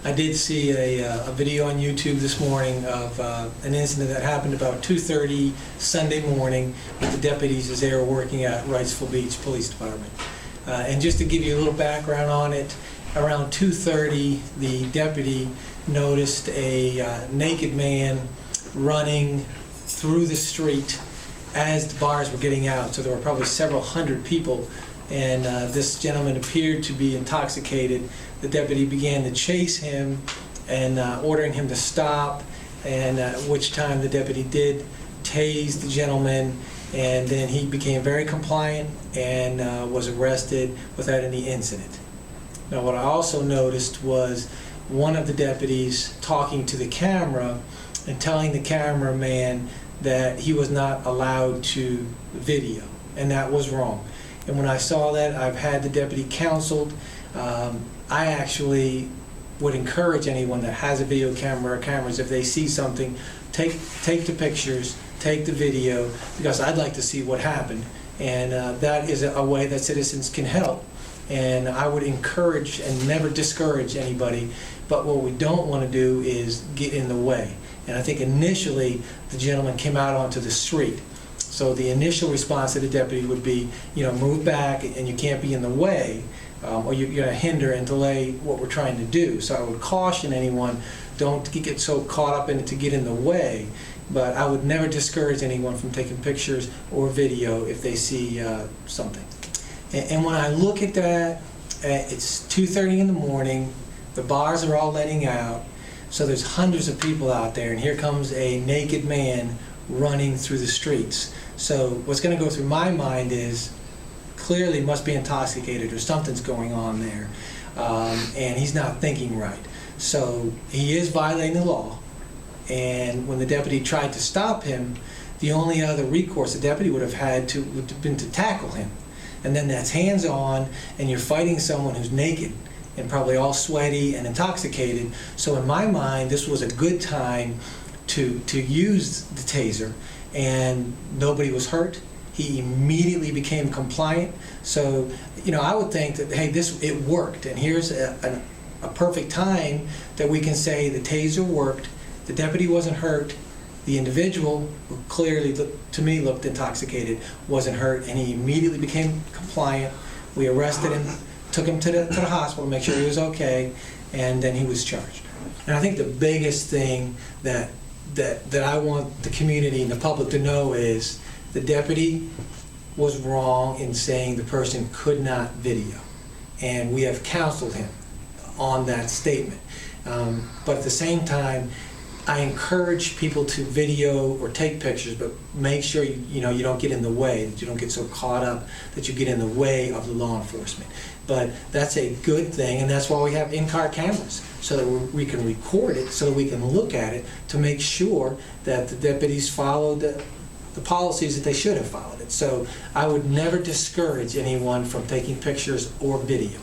I did see a video on YouTube this morning of an incident that happened about 2:30 Sunday morning with the deputies as they were working at Wrightsville Beach Police Department. And just to give you a little background on it, around 2:30 the deputy noticed a naked man running through the street as the bars were getting out. So there were probably several hundred people, and this gentleman appeared to be intoxicated. The deputy began to chase him and ordering him to stop, and at which time the deputy did tase the gentleman, and then he became very compliant and was arrested without any incident. Now, what I also noticed was one of the deputies talking to the camera and telling the cameraman that he was not allowed to video, and that was wrong. And when I saw that, I've had the deputy counseled. I actually would encourage anyone that has a video camera or cameras, if they see something, take the pictures, take the video, because I'd like to see what happened. And that is a way that citizens can help. And I would encourage and never discourage anybody, but what we don't want to do is get in the way. And I think initially the gentleman came out onto the street. So the initial response to the deputy would be, move back and you can't be in the way, or you're going to hinder and delay what we're trying to do. So I would caution anyone, don't get so caught up in it to get in the way, but I would never discourage anyone from taking pictures or video if they see something. And when I look at that, it's 2:30 in the morning, the bars are all letting out, so there's hundreds of people out there, and here comes a naked man running through the streets. So what's going to go through my mind is, clearly must be intoxicated or something's going on there, and he's not thinking right. So he is violating the law, and when the deputy tried to stop him, the only other recourse the deputy would have been to tackle him. And then that's hands-on, and you're fighting someone who's naked and probably all sweaty and intoxicated. So in my mind, this was a good time to use the taser, and nobody was hurt. He immediately became compliant. So, I would think that, hey, it worked, and here's a perfect time that we can say the taser worked, the deputy wasn't hurt, the individual, who clearly, to me, looked intoxicated, wasn't hurt, and he immediately became compliant. We arrested him, took him to the hospital to make sure he was okay, and then he was charged. And I think the biggest thing that I want the community and the public to know is the deputy was wrong in saying the person could not video, and we have counseled him on that statement. But at the same time, I encourage people to video or take pictures, but make sure you don't get in the way, that you don't get so caught up that you get in the way of the law enforcement. But that's a good thing, and that's why we have in-car cameras, so that we can record it, so that we can look at it to make sure that the deputies followed the policies that they should have followed it. So I would never discourage anyone from taking pictures or video.